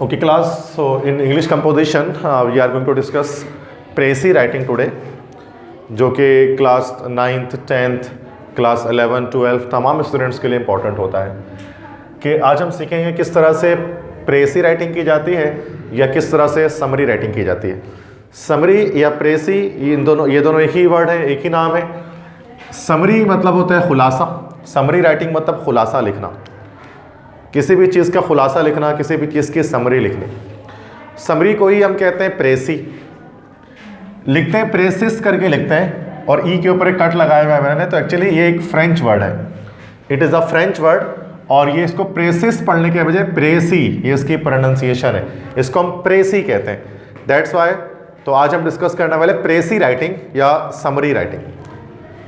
Okay class, so in English composition we are going to discuss précis writing today, जो कि class 9th 10th class 11 12 तमाम students के लिए important होता है कि आज हम सीखेंगे किस तरह से précis राइटिंग की जाती है या किस तरह से समरी राइटिंग की जाती है। समरी या précis ये दोनों एक ही वर्ड है, एक ही नाम है। समरी मतलब होता है खुलासा, समरी राइटिंग मतलब खुलासा लिखना, किसी भी चीज़ का खुलासा लिखना, किसी भी चीज़ की समरी लिखनी। समरी को ही हम कहते हैं précis, लिखते हैं प्रेसिस करके लिखते हैं और ई के ऊपर एक कट लगाया हुआ है मैंने, तो एक्चुअली ये एक फ्रेंच वर्ड है, it is a French word और ये इसको प्रेसिस पढ़ने के बजाय प्रेसी, ये इसकी प्रोनाउंसिएशन है, इसको हम प्रेसी कहते हैं, दैट्स वाई। तो आज हम डिस्कस करने वाले प्रेसी राइटिंग या समरी राइटिंग,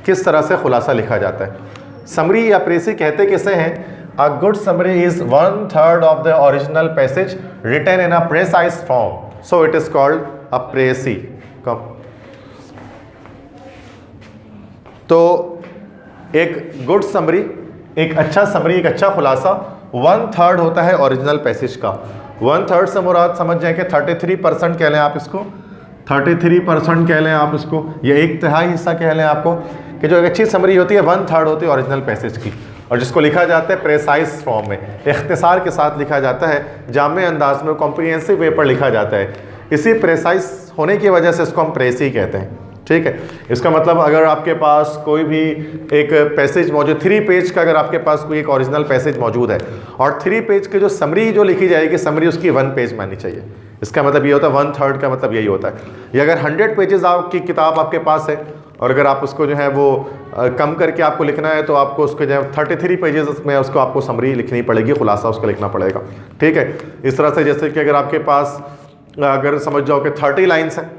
किस तरह से खुलासा लिखा जाता है। समरी या प्रेसी कहते किसे हैं? A good summary is 1/3 of the original passage written in a precise form, so it is called a précis. तो एक गुड समरी, एक अच्छा समरी, एक अच्छा खुलासा 1/3 होता है ओरिजिनल पैसेज का। 1/3 से मुराद समझ जाए कि 33% कह लें आप इसको, 33% कह लें आप इसको, या 1/3 हिस्सा कह लें आपको, कि जो एक अच्छी समरी होती है 1/3 होती है ओरिजिनल पैसेज की, और जिसको लिखा जाता है प्रेसाइज फॉर्म में, इख्तिसार के साथ लिखा जाता है, जामे अंदाज में, कॉम्प्रिहेंसिव वे पर लिखा जाता है। इसी प्रेसाइज होने की वजह से इसको हम प्रेसी कहते हैं, ठीक है। इसका मतलब अगर आपके पास कोई भी एक पैसेज मौजूद, 3 पेज का अगर आपके पास कोई एक ओरिजिनल पैसेज मौजूद है और 3 पेज की जो समरी जो लिखी जाएगी, समरी उसकी 1 पेज में आनी चाहिए। इसका मतलब ये होता है 1/3 का मतलब यही होता है। ये अगर 100 पेजेस आपकी किताब आपके पास है और अगर आप उसको जो है वो कम करके आपको लिखना है, तो आपको उसके जो है 33 पेजेस में उसको आपको समरी लिखनी पड़ेगी, खुलासा उसका लिखना पड़ेगा, ठीक है। इस तरह से जैसे कि अगर आपके पास अगर समझ जाओ कि 30 लाइन्स हैं,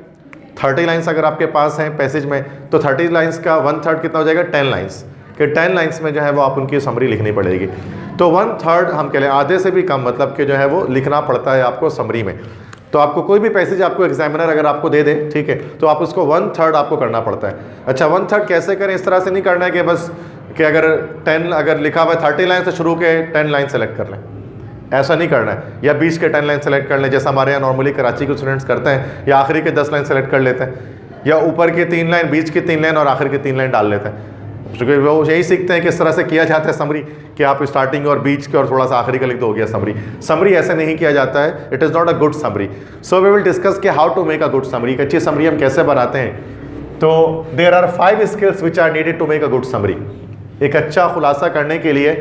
30 लाइन्स अगर आपके पास हैं पैसेज में, तो 30 लाइन्स का 1/3 कितना हो जाएगा? 10 लाइन्स, कि 10 लाइन्स में जो है वो आप उनकी समरी लिखनी पड़ेगी। तो 1/3 हम कह लें आधे से भी कम, मतलब कि जो है वो लिखना पड़ता है आपको समरी में। तो आपको कोई भी पैसेज आपको एग्जामिनर अगर आपको दे दे, ठीक है, तो आप उसको 1/3 आपको करना पड़ता है। अच्छा 1/3 कैसे करें? इस तरह से नहीं करना है कि बस कि अगर 10 अगर लिखा हुआ है 30 लाइन से शुरू के 10 लाइन सेलेक्ट कर लें, ऐसा नहीं करना है, या बीच के 10 लाइन सेलेक्ट कर लें जैसा हमारे यहाँ नॉर्मली कराची के स्टूडेंट्स करते हैं, या आखिरी के 10 लाइन सेलेक्ट कर लेते हैं, या ऊपर के 3 लाइन, बीच की 3 लाइन और आखिर की 3 लाइन डाल लेते हैं, क्योंकि वो यही सीखते हैं कि इस तरह से किया जाता है समरी, कि आप स्टार्टिंग और बीच के और थोड़ा सा आखिरी का लिख दो, हो गया समरी। समरी ऐसे नहीं किया जाता है, it is not a good summary. So we will discuss कि how to make a good summary, एक अच्छी समरी हम कैसे बनाते हैं। तो there are 5 skills which are needed to make a good summary. एक अच्छा खुलासा करने के लिए,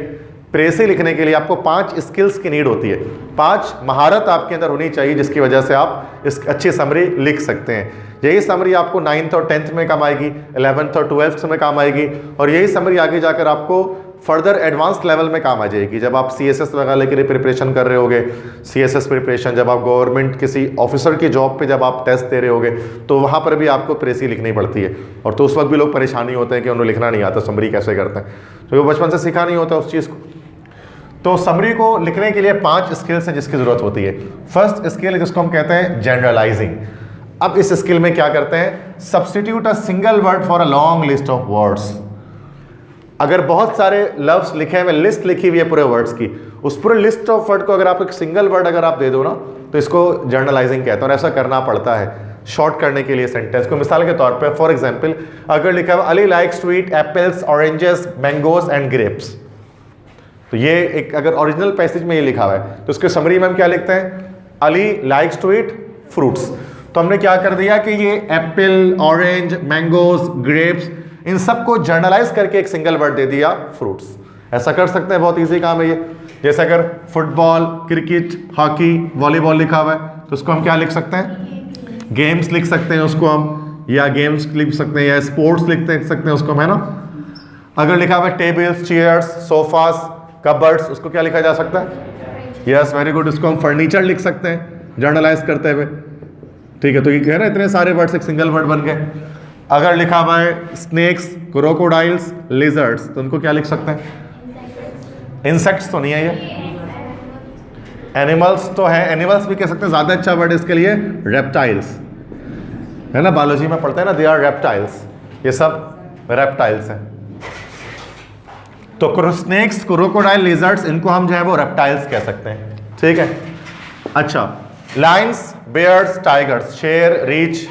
प्रेसी लिखने के लिए आपको 5 स्किल्स की नीड होती है, 5 महारत आपके अंदर होनी चाहिए, जिसकी वजह से आप इस अच्छी समरी लिख सकते हैं। यही समरी आपको 9th और 10th में काम आएगी, 11th और 12th में काम आएगी, और यही समरी आगे जाकर आपको फर्दर एडवांस लेवल में काम आ जाएगी। जब आप CSS वगैरह के लिए प्रिपरेशन कर रहे होगे, CSS प्रिपरेशन, जब आप गवर्नमेंट किसी ऑफिसर की जॉब पे जब आप टेस्ट दे रहे होगे, तो वहाँ पर भी आपको प्रेसी लिखनी पड़ती है। और तो उस वक्त भी लोग परेशानी होते हैं कि उन्हें लिखना नहीं आता, समरी कैसे करते हैं, तो वो बचपन से सीखा नहीं होता उस चीज़ को। तो समरी को लिखने के लिए 5 स्किल्स हैं जिसकी ज़रूरत होती है। फर्स्ट स्किल जिसको हम कहते हैं जनरलाइजिंग। अब इस स्किल में क्या करते हैं? Substitute a single word for a long list of words. अगर बहुत सारे लफ्ज़ लिखे हैं, लिस्ट लिखी हुई है पूरे वर्ड्स की, उस पूरे लिस्ट ऑफ वर्ड को अगर आप एक सिंगल वर्ड अगर आप दे दो ना, तो इसको जर्नलाइजिंग कहते हैं, और ऐसा करना पड़ता है शॉर्ट करने के लिए सेंटेंस को। मिसाल के तौर पे फॉर एग्जांपल अगर लिखा है Ali likes to eat apples, oranges, mangoes and grapes, तो ये एक अगर ओरिजिनल पैसेज में ये लिखा हुआ है, तो उसके समरी में हम क्या लिखते हैं? Ali likes to eat fruits. तो हमने क्या कर दिया कि ये एप्पल, ऑरेंज, मैंगोज, ग्रेप्स, इन सबको जर्नलाइज करके एक सिंगल वर्ड दे दिया फ्रूट्स। ऐसा कर सकते हैं, बहुत इजी काम है ये। जैसे अगर फुटबॉल, क्रिकेट, हॉकी, वॉलीबॉल लिखा हुआ है, तो उसको हम क्या लिख सकते हैं? गेम्स लिख सकते हैं उसको हम, या गेम्स लिख सकते हैं, या स्पोर्ट्स लिख सकते हैं उसको हम, है ना। अगर लिखा हुआ है टेबल्स, चेयर्स, सोफास, कबर्ड्स, उसको क्या लिखा जा सकता है? यस, वेरी गुड, उसको हम फर्नीचर लिख सकते हैं जर्नलाइज करते हुए, ठीक है। तो ये कह रहे हैं इतने सारे वर्ड्स एक सिंगल वर्ड बन गए। अगर लिखा हुआ है स्नेक्स, क्रोकोडाइल्स, लिजर्ड्स, तो उनको क्या लिख सकते हैं? इंसेक्ट्स तो नहीं है ये, एनिमल्स तो है, एनिमल्स भी कह सकते हैं, ज़्यादा अच्छा वर्ड इसके लिए रेप्टाइल्स, है ना, बायोलॉजी में पढ़ते हैं ना, दे आर रेप्टाइल्स, ये सब रेप्टाइल्स हैं। तो स्नेक्स, क्रोकोडाइल, लिजर्ड्स, इनको हम जो है वो रेप्टाइल्स कह सकते हैं, ठीक है। अच्छा, लायंस, बेयर्स, टाइगर्स, शेर, रीच,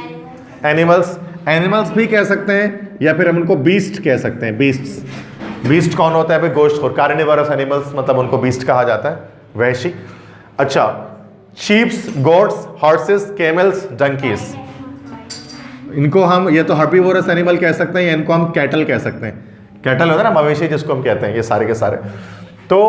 एनिमल्स। एनिमल्स भी कह सकते हैं या फिर हम उनको बीस्ट कह सकते हैं। बीस्ट्स, बीस्ट कौन होता है भाई? गोश्तखोर, कार्निवरस एनिमल्स, मतलब उनको बीस्ट कहा जाता है, वहशी। अच्छा, sheeps, goats, horses, camels, donkeys, इनको हम, ये तो हर्बीवोरस एनिमल कह सकते हैं, इनको हम कैटल कह सकते हैं। कैटल होता है ना, मवेशी जिसको हम कहते हैं, ये सारे के सारे। तो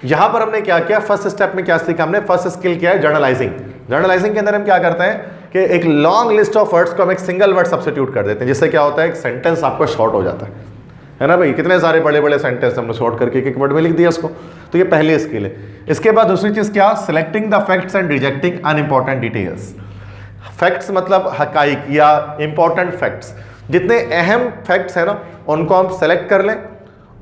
यहां पर हमने क्या किया, फर्स्ट स्टेप में क्या सीखा हमने? फर्स्ट स्किल क्या है? जर्नलाइजिंग। जर्नलाइजिंग के अंदर हम क्या करते हैं कि एक लॉन्ग लिस्ट ऑफ वर्ड्स को हम एक सिंगल वर्ड सब्स्टिट्यूट कर देते हैं, जिससे क्या होता है, एक सेंटेंस आपको शॉर्ट हो जाता है ना भाई? कितने सारे बड़े बड़े सेंटेंस हमने शॉर्ट करके एक वर्ड में लिख दिया उसको। तो ये पहली स्किल है। इसके बाद दूसरी चीज क्या? Selecting the facts and rejecting unimportant details. Facts मतलब हकाइक या इंपॉर्टेंट फैक्ट्स, जितने अहम फैक्ट्स है ना उनको हम सेलेक्ट कर लें,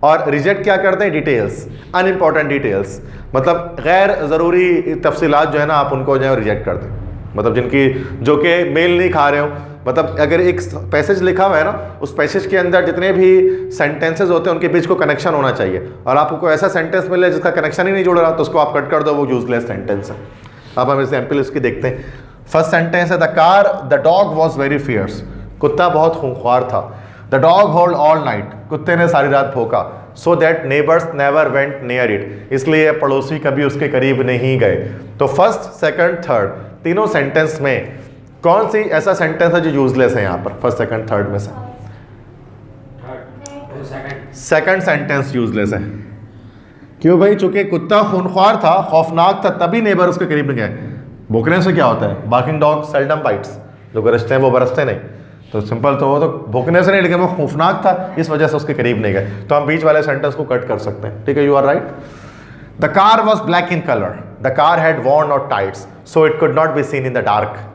और रिजेक्ट क्या करते हैं? डिटेल्स, अनइंपॉर्टेंट डिटेल्स, मतलब गैर ज़रूरी तफसीलात जो है ना, आप उनको जो है रिजेक्ट कर दें, मतलब जिनकी जो कि मेल नहीं खा रहे हो। मतलब अगर एक पैसेज लिखा हुआ है ना, उस पैसेज के अंदर जितने भी सेंटेंसेज होते हैं उनके बीच को कनेक्शन होना चाहिए, और आपको ऐसा सेंटेंस मिले जिसका कनेक्शन ही नहीं जुड़ रहा, तो उसको आप कट कर दो, वो यूजलेस सेंटेंस है। अब हम एग्जाम्पल इसकी देखते हैं। फर्स्ट सेंटेंस है, the dog was very fierce, कुत्ता बहुत खूंखार था। The dog howled all night, कुत्ते ने सारी रात भौंका। So that neighbours never went near it, इसलिए पड़ोसी कभी उसके करीब नहीं गए। तो फर्स्ट, सेकंड, थर्ड, तीनों सेंटेंस में कौन सी ऐसा सेंटेंस है जो यूजलेस है? यहाँ पर फर्स्ट, सेकंड, थर्ड में से सेकंड सेंटेंस यूजलेस है। क्यों भाई? चूंकि कुत्ता खूंखार था, खौफनाक था, तभी नेबर उसके करीब नहीं गए। भौंकने से क्या होता है? बार्किंग डॉग सेल्डम बाइट्स, जो गरजते हैं वो बरसते नहीं। तो सिंपल तो वो तो भौंकने से नहीं, लेकिन वो खौफनाक था, इस वजह से उसके करीब नहीं गए। तो हम बीच वाले सेंटेंस को कट कर सकते हैं, ठीक है? You are right. The car was black in colour, the car had worn out tyres, so it could not be seen in the dark.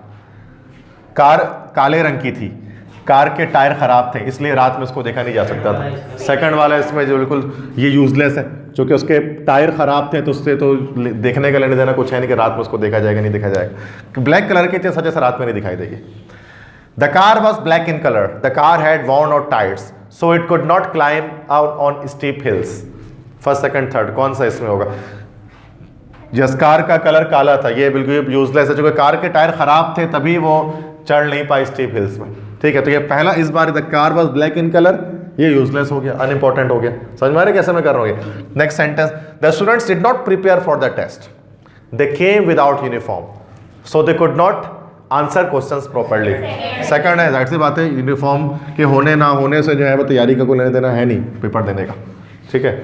Car काले रंग की थी, कार के टायर खराब थे, इसलिए रात में उसको देखा नहीं जा सकता था। सेकंड वाला इसमें जो बिल्कुल ये यूजलेस है, क्योंकि उसके टायर खराब थे, तो उससे तो देखने का लेने देना कुछ है नहीं कि रात में उसको देखा जाएगा नहीं देखा जाएगा। ब्लैक कलर की चीज वजह से रात में नहीं दिखाई देगी। The car was black in colour, the car had worn out tyres, so it could not climb out on steep hills. First, second, third कौन सा इसमें होगा? जिस कार का कलर काला था, ये बिल्कुल यूजलेस है, क्योंकि कार के टायर खराब थे तभी वो चढ़ नहीं पाई स्टीप हिल्स में, ठीक है? तो ये पहला, इस बार the car was black in colour, ये यूजलेस हो गया, अनइंपॉर्टेंट हो गया। समझ में आ रहा है कैसे मैं कर रहा हूँ? Next sentence, the students did not prepare for the test, they came without uniform, so they could not answer questions properly. Second है, जाहिर सी बात है, यूनिफॉर्म के होने ना होने से जो है वो तैयारी का कोई लेने देना है नहीं पेपर देने का, ठीक है?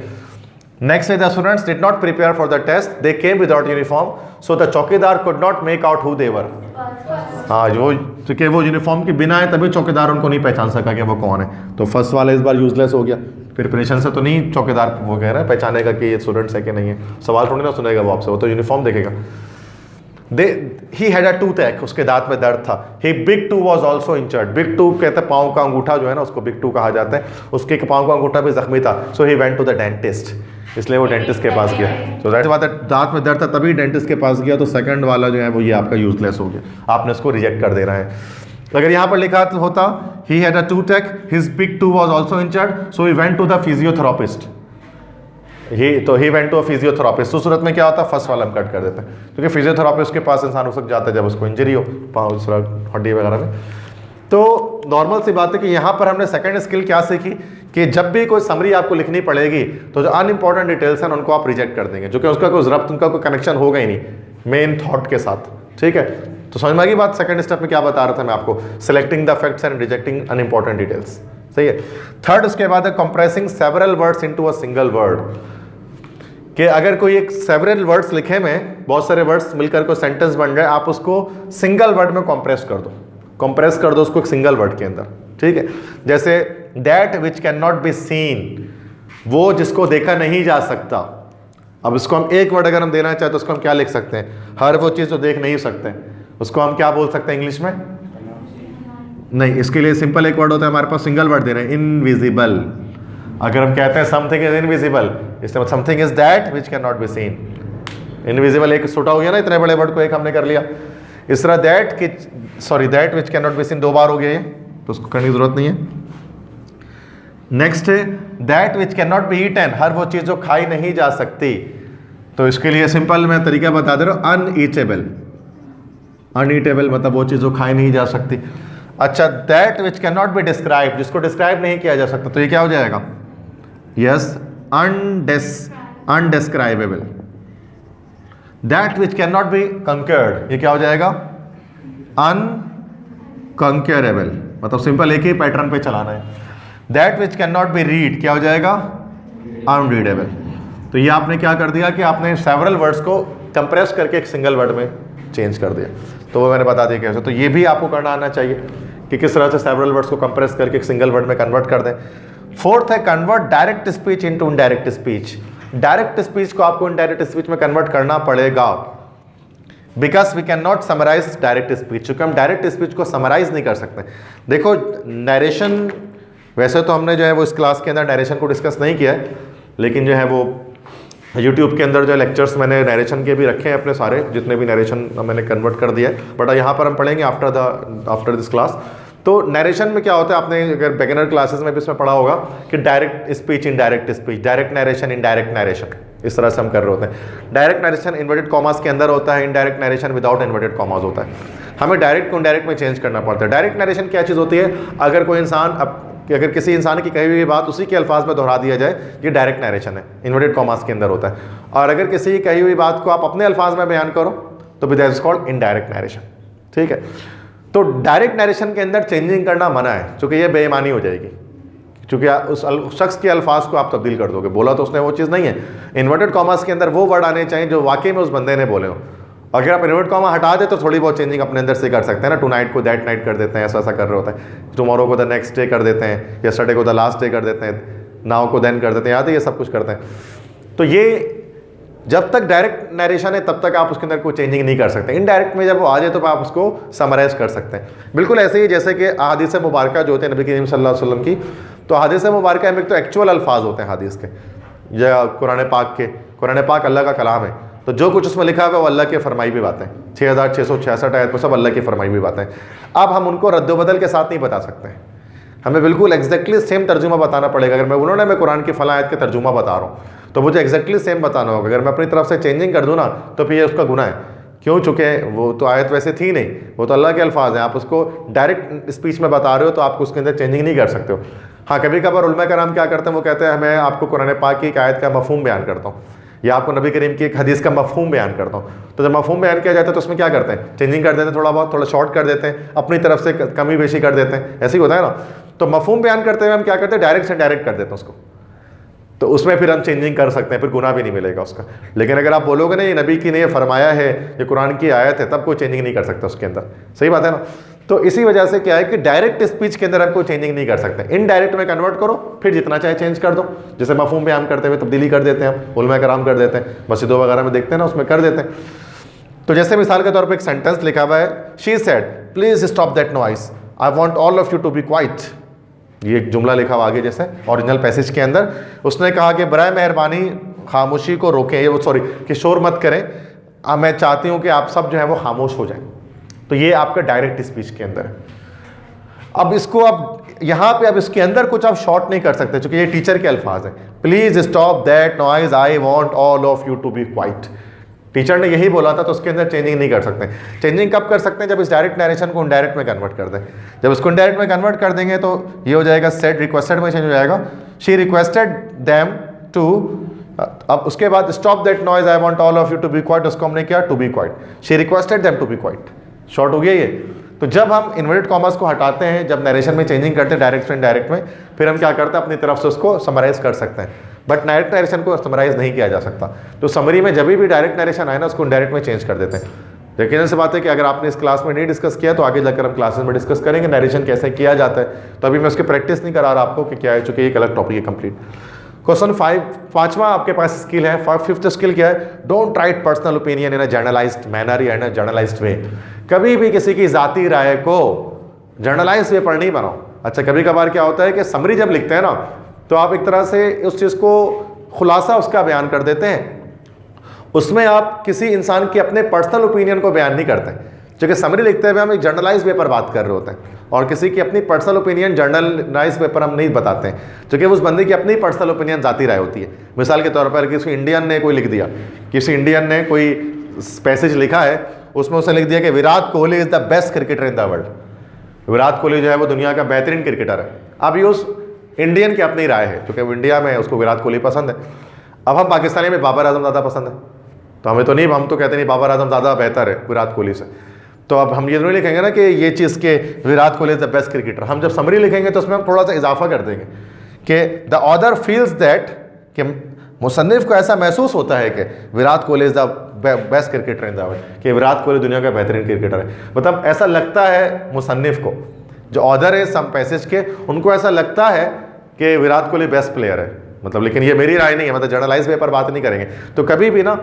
नेक्स्ट है, the students did not prepare for the test, they came without uniform, so the chowkidar could not make out who they were. हाँ, जो क्योंकि वो यूनिफॉर्म के बिना है तभी चौकीदार उनको नहीं पहचान सका कि वो कौन है। तो फर्स्ट वाला इस बार यूजलेस हो गया। प्रिपरेशन से तो नहीं चौकीदार वो कह रहा है पहचानेगा कि ये स्टूडेंट्स है कि नहीं है, सवाल थोड़ी ना सुनेगा वो आपसे, वो तो यूनिफॉर्म देखेगा। He had a toothache, उसके दांत में दर्द था। He big toe was also injured, big toe कहते हैं पाँव का अंगूठा जो है ना, उसको big toe कहा जाता है, उसके पाँव का अंगूठा भी जख्मी था। So he went to the dentist, इसलिए वो डेंटिस्ट के पास गया। तो जाहिर सी बात है, दांत में दर्द था तभी डेंटिस्ट के पास गया। तो सेकंड वाला जो है वो ये आपका यूजलेस हो गया, आपने इसको रिजेक्ट कर देना है। अगर यहाँ पर लिखा होता he had a toothache, his big toe was also injured, so he went to the physiotherapist, he went to a physiotherapist. उस सूरत में क्या होता है, फर्स्ट वाला हम कट कर देते हैं, क्योंकि फिजियोथेरापिस्ट के पास इंसान उस वक्त जाता है जब उसको इंजरी हो पाँव हड्डी वगैरह में। तो नॉर्मल सी बात है कि यहाँ पर हमने सेकंड स्किल क्या सीखी कि जब भी कोई समरी आपको लिखनी पड़ेगी तो जो अनइम्पॉर्टेंट डिटेल्स हैं उनको आप रिजेक्ट कर देंगे, जो कि उसका कोई जरूरत, उनका कोई कनेक्शन होगा ही नहीं मेन थॉट के साथ, ठीक है? तो समझ में आ गई बात? सेकंड स्टेप में क्या बता रहा था मैं आपको, selecting the facts and rejecting unimportant details, सही है? थर्ड, उसके बाद है compressing several words into a single word, कि अगर कोई एक सेवरल वर्ड्स लिखे में बहुत सारे वर्ड्स मिलकर कोई सेंटेंस बन रहे, आप उसको सिंगल वर्ड में कंप्रेस कर दो उसको एक सिंगल वर्ड के अंदर, ठीक है? जैसे that which can not be scene, वो जिसको देखा नहीं जा सकता। अब इसको हम एक वर्ड अगर हम देना चाहे तो उसको हम क्या लिख सकते हैं? हर वो चीज़ जो देख नहीं सकते, उसको हम क्या बोल सकते हैं इंग्लिश में? नहीं, इसके लिए सिंपल एक वर्ड होता है हमारे पास, सिंगल वर्ड दे रहे हैं, इनविजिबल। अगर हम कहते हैं समथिंग इज इनविजिबल, इसमें something is that which can not be scene. Invisible एक छोटा हो गया ना, इतने बड़े वर्ड को एक हमने कर लिया। इस तरह that which can not be scene 2 बार हो गया ये, तो उसको करने की जरूरत नहीं है। नेक्स्ट है that which can not be eaten, हर वो चीज़ जो खाई नहीं जा सकती। तो इसके लिए सिंपल मैं तरीका बता दे रहा हूँ, अनईटेबल। अनईटेबल मतलब वो चीज़ जो खाई नहीं जा सकती। अच्छा, that which can not be describe, जिसको डिस्क्राइब नहीं किया जा सकता, तो ये क्या हो जाएगा? Yes, undescribable. That which can not be conquered, ये क्या हो जाएगा? अनकंक्योरेबल। मतलब सिंपल एक ही पैटर्न पे चलाना है। That which can not B read, क्या हो जाएगा? अनरीडेबल। तो ये आपने क्या कर दिया कि आपने सेवरल वर्ड्स को कंप्रेस करके एक सिंगल वर्ड में चेंज कर दिया। तो वो मैंने बता दिया कैसे। तो ये भी आपको करना आना चाहिए कि किस तरह से सेवरल वर्ड्स को कंप्रेस करके एक सिंगल वर्ड में कन्वर्ट कर दें। फोर्थ है convert direct speech into indirect speech. Direct speech को आपको इनडायरेक्ट स्पीच में कन्वर्ट करना पड़ेगा, because we can not summarise direct speech, क्योंकि हम डायरेक्ट स्पीच को समराइज नहीं कर सकते। देखो नरेशन, वैसे तो हमने जो है वो इस क्लास के अंदर नरेशन को डिस्कस नहीं किया है, लेकिन जो है वो यूट्यूब के अंदर जो लेक्चर्स मैंने नरेशन के भी रखे हैं अपने सारे, जितने भी नरेशन मैंने कन्वर्ट कर दिया है, बट यहाँ पर हम पढ़ेंगे आफ्टर दिस क्लास। तो नरेशन में क्या होता है, आपने अगर बिगिनर क्लासेस में भी इसमें पढ़ा होगा कि direct speech indirect speech, direct narration indirect narration, इस तरह से हम कर रहे होते हैं। डायरेक्ट नरेशन इन्वर्टेड कॉमास के अंदर होता है, indirect narration without inverted commas होता है। हमें डायरेक्ट को इनडायरेक्ट में चेंज करना पड़ता है। डायरेक्ट नरेशन क्या चीज़ होती है? अगर कोई इंसान अगर किसी इंसान की कही हुई बात उसी के अल्फाज में दोहरा दिया जाए, ये डायरेक्ट नरेशन है, इन्वर्टेड कॉमास के अंदर होता है। और अगर किसी की कही हुई बात को आप अपने अल्फाज में बयान करो तो that is called indirect narration. ठीक है, तो डायरेक्ट नरेशन के अंदर चेंजिंग करना मना है, क्योंकि ये बेईमानी हो जाएगी, क्योंकि उस शख्स के अल्फाज को आप तब्दील कर दोगे। बोला तो उसने वो चीज़ नहीं है। इन्वर्टेड कॉमास के अंदर वो वर्ड आने चाहिए जो वाकई में उस बंदे ने बोले हो। अगर आप इन्वर्टेड कॉमा हटा दे तो थोड़ी बहुत चेंजिंग अपने अंदर से कर सकते हैं ना। टू नाइट को दैट नाइट कर देते हैं, ऐसा कर रहे होता है। टुमारो को द नेक्स्ट डे कर देते हैं, यस्टरडे को द लास्ट डे कर देते हैं, नाउ को देन कर देते हैं, याद है ये सब कुछ करते हैं। तो ये जब तक डायरेक्ट नरेशन है तब तक आप उसके अंदर कोई चेंजिंग नहीं कर सकते। इनडायरेक्ट में जब वो आ जाए तो आप उसको समराइज कर सकते हैं। बिल्कुल ऐसे ही जैसे कि अहादीस मुबारका जो होते हैं नबी करीम सल्लल्लाहु अलैहि वसल्लम की, तो अहादीस मुबारका में एक तो एक्चुअल अल्फाज होते हैं हदीस के या कुरान पाक के। कुरान पाक अल्लाह का कलाम है, तो जो कुछ उसमें लिखा है वो अल्लाह की फरमाई भी बातें, 6666 आयत में सब अल्लाह की फरमाई भी बातें। अब हम उनको रद्द-बदल के साथ नहीं बता सकते, हमें बिल्कुल एग्जैक्टली सेम तर्जुमा बताना पड़ेगा। अगर मैं बोलूँ ना मैं कुरान की फला आयत के तर्जुमा बता रहा हूँ, तो मुझे एग्जैक्टली सेम बताना होगा। अगर मैं अपनी तरफ से चेंजिंग कर दूँ ना तो फिर ये उसका गुनाह है। क्यों? चूँकि वो तो आयत वैसे थी नहीं, वो तो अल्लाह के अल्फाज हैं। आप उसको डायरेक्ट स्पीच में बता रहे हो तो आप उसके अंदर चेंजिंग नहीं कर सकते हो। हाँ, कभी कभार उलमा कराम क्या करते हैं, वो कहते हैं मैं आपको कुरान पाक की एक आयत का मफहूम बयान करता हूँ या आपको नबी करीम की एक हदीस का मफहूम बयान करता हूँ। तो जब मफहूम बयान किया जाता है तो उसमें क्या करते हैं? चेंजिंग कर देते हैं, थोड़ा बहुत, थोड़ा शॉर्ट कर देते हैं, अपनी तरफ से कमी बेशी कर देते हैं। ऐसे ही होता है ना। तो मफहूम बयान करते हुए हम क्या करते हैं? डायरेक्ट से डायरेक्ट कर देते हैं उसको। तो उसमें फिर हम चेंजिंग कर सकते हैं, फिर गुनाह भी नहीं मिलेगा उसका। लेकिन अगर आप बोलोगे ना ये नबी की ने ये फरमाया है, ये कुरान की आयत है, तब कोई चेंजिंग नहीं कर सकता उसके अंदर। सही बात है ना। तो इसी वजह से क्या है कि डायरेक्ट स्पीच के अंदर हम कोई चेंजिंग नहीं कर सकते। इनडायरेक्ट में कन्वर्ट करो, फिर जितना चाहे चेंज कर दो। जैसे मफहूम बयान करते हुए तब्दीली कर देते हैं हम, उलमा कराम कर देते हैं, मस्जिदों वगैरह में देखते हैं ना, उसमें कर देते हैं। तो जैसे मिसाल के तौर पर एक सेंटेंस लिखा हुआ है, she said please stop that noise, I want all of you to be quiet. ये एक जुमला लिखा हुआ आगे जैसे ओरिजिनल पैसेज के अंदर। उसने कहा कि बराए मेहरबानी खामोशी को रोकें, ये सॉरी कि शोर मत करें, मैं चाहती हूँ कि आप सब जो है वो खामोश हो जाएं। तो ये आपका डायरेक्ट स्पीच के अंदर है। अब इसको अब यहाँ पे अब इसके अंदर कुछ आप शॉर्ट नहीं कर सकते, क्योंकि ये टीचर के अल्फाज हैं। Please stop that noise, I want all of you to be quiet. Teacher ने यही बोला था, तो उसके अंदर चेंजिंग नहीं कर सकते। चेंजिंग कब कर सकते हैं? जब इस डायरेक्ट नरेशन को इनडायरेक्ट में कन्वर्ट कर दें। जब इसको इनडायरेक्ट में कन्वर्ट कर देंगे तो ये हो जाएगा सेड रिक्वेस्टेड में चेंज हो जाएगा। शी रिक्वेस्टेड देम टू, अब उसके बाद stop that noise, I want all of you to be quiet, उसको हमने किया to be quiet. She requested them to be quiet, short हो गया ये। तो जब हम इन्वर्टेड कॉमर्स को हटाते हैं, जब नरेशन में चेंजिंग करते हैं डायरेक्ट से इनडायरेक्ट में, फिर हम क्या करते हैं? अपनी तरफ से उसको समराइज कर सकते हैं। बट डायरेक्ट नरेशन को समराइज नहीं किया जा सकता। तो समरी में जब भी डायरेक्ट नरेशन आए ना, उसको इनडायरेक्ट में चेंज कर देते हैं। लेकिन ऐसी बात है कि अगर आपने इस क्लास में नहीं डिस्कस किया तो आगे जाकर हम क्लासेस में डिस्कस करेंगे नरेशन कैसे किया जाता है। तो अभी मैं उसकी प्रैक्टिस नहीं करा रहा आपको कि क्या है, चूँकि एक अलग टॉपिक है कंप्लीट। क्वेश्चन 5वां आपके पास स्किल है। 5th स्किल क्या है? Don't write personal opinion in a generalized manner या इन अ जर्नलाइज्ड वे। कभी भी किसी की ज़ाती राय को जर्नलाइज्ड वे पर नहीं बनाओ। अच्छा, कभी कभार क्या होता है कि समरी जब लिखते हैं ना, तो आप एक तरह से उस चीज़ को खुलासा उसका बयान कर देते हैं। उसमें आप किसी इंसान के अपने पर्सनल ओपिनियन को बयान नहीं करते। क्योंकि समरी लिखते हुए हम एक जर्नलाइज पेपर बात कर रहे होते हैं और किसी की अपनी पर्सनल ओपिनियन जर्नलाइज पेपर हम नहीं बताते हैं, क्योंकि उस बंदे की अपनी पर्सनल ओपिनियन जाती राय होती है। मिसाल के तौर पर किसी इंडियन ने कोई लिख दिया, किसी इंडियन ने कोई पैसेज लिखा है, उसमें उसने लिख दिया कि Virat Kohli is the best cricketer in the world, Virat Kohli जो है वो दुनिया का बेहतरीन क्रिकेटर है। अब ये उस इंडियन की अपनी राय है, क्योंकि वो इंडिया में है, उसको विराट कोहली पसंद है। अब हम पाकिस्तानी में बाबर आजम ज़्यादा पसंद है, तो हमें तो नहीं, हम तो कहते नहीं बाबर आजम ज़्यादा बेहतर है विराट कोहली से। तो अब हम ये नहीं लिखेंगे ना कि ये चीज़ के Virat Kohli is the best cricketer. हम जब समरी लिखेंगे तो उसमें हम थोड़ा सा इजाफा कर देंगे कि द ऑथर फील्स दैट, कि मुसन्निफ को ऐसा महसूस होता है कि Virat Kohli is the best cricketer in the world, कि विराट कोहली दुनिया का बेहतरीन क्रिकेटर है। मतलब ऐसा लगता है मुसन्निफ को, जो ऑथर है सम पैसेज के, उनको ऐसा लगता है कि विराट कोहली बेस्ट प्लेयर है। मतलब लेकिन ये मेरी राय नहीं है, मतलब जर्नलाइज पेपर बात नहीं करेंगे। तो कभी भी ना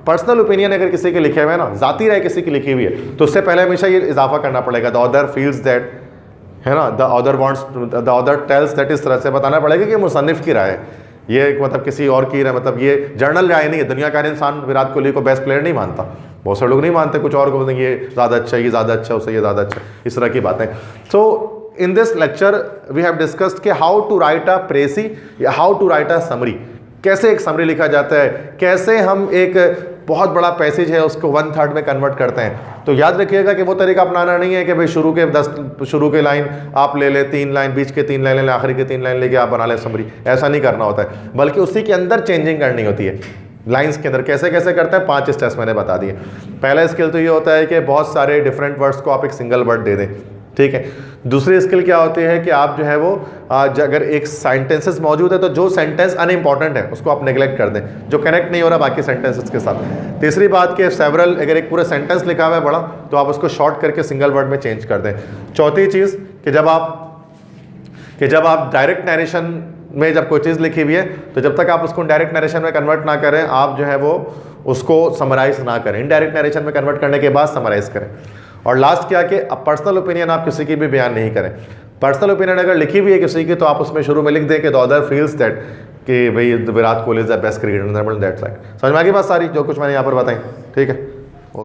पर्सनल ओपिनियन अगर किसी के लिखे हुए है ना, जाती राय किसी की लिखी हुई है, तो उससे पहले हमेशा ये इजाफा करना पड़ेगा द ऑथर फील्स दैट, है ना, the author wants, the author tells that, इस तरह से बताना पड़ेगा कि मुसन्निफ की राय है, ये मतलब किसी और की राय, मतलब ये जर्नल राय नहीं है। दुनिया का हर इंसान विराट कोहली को बेस्ट प्लेयर नहीं मानता, बहुत सारे लोग नहीं मानते, कुछ और को बोलते ये ज़्यादा अच्छा है, ये ज़्यादा अच्छा, उससे ये ज़्यादा अच्छा, इस तरह की बातें। सो in this lecture we have discussed कि how to write a précis या how to write a summary, कैसे एक समरी लिखा जाता है, कैसे हम एक बहुत बड़ा पैसेज है उसको 1/3 में कन्वर्ट करते हैं। तो याद रखिएगा कि वो तरीका अपनाना नहीं है कि भाई शुरू के लाइन आप ले ले 3 लाइन, बीच के 3 लाइन ले, आखिरी के 3 लाइन लेके आप बना ले समरी, ऐसा नहीं करना होता है, बल्कि उसी के अंदर चेंजिंग करनी होती है। लाइंस के अंदर कैसे कैसे करते हैं, 5 स्टेप्स मैंने बता दिए। पहला स्किल तो ये होता है कि बहुत सारे डिफरेंट वर्ड्स को आप एक सिंगल वर्ड दे दें, ठीक है। दूसरी स्किल क्या होती है कि आप जो है वो अगर एक सेंटेंसेस मौजूद है तो जो सेंटेंस अनइम्पॉर्टेंट है उसको आप नेग्लेक्ट कर दें, जो कनेक्ट नहीं हो रहा बाकी सेंटेंसेस के साथ। तीसरी बात कि सेवरल, अगर एक पूरा सेंटेंस लिखा हुआ है बड़ा, तो आप उसको शॉर्ट करके सिंगल वर्ड में चेंज कर दें। चौथी चीज़ कि जब आप डायरेक्ट नरेशन में जब कोई चीज़ लिखी हुई है, तो जब तक आप उसको डायरेक्ट नरेशन में कन्वर्ट ना करें, आप जो है वो उसको समराइज ना करें, इनडायरेक्ट नरेशन में कन्वर्ट करने के बाद समराइज करें। और लास्ट क्या कि अब पर्सनल ओपिनियन आप किसी की भी बयान नहीं करें। पर्सनल ओपिनियन अगर लिखी हुई है किसी की, तो आप उसमें शुरू में लिख दें कि द ऑथर फील्स दैट, कि भाई Virat Kohli is the best cricketer in the world, that's like. समझ में आ गई बात सारी जो कुछ मैंने यहाँ पर बताई, ठीक है।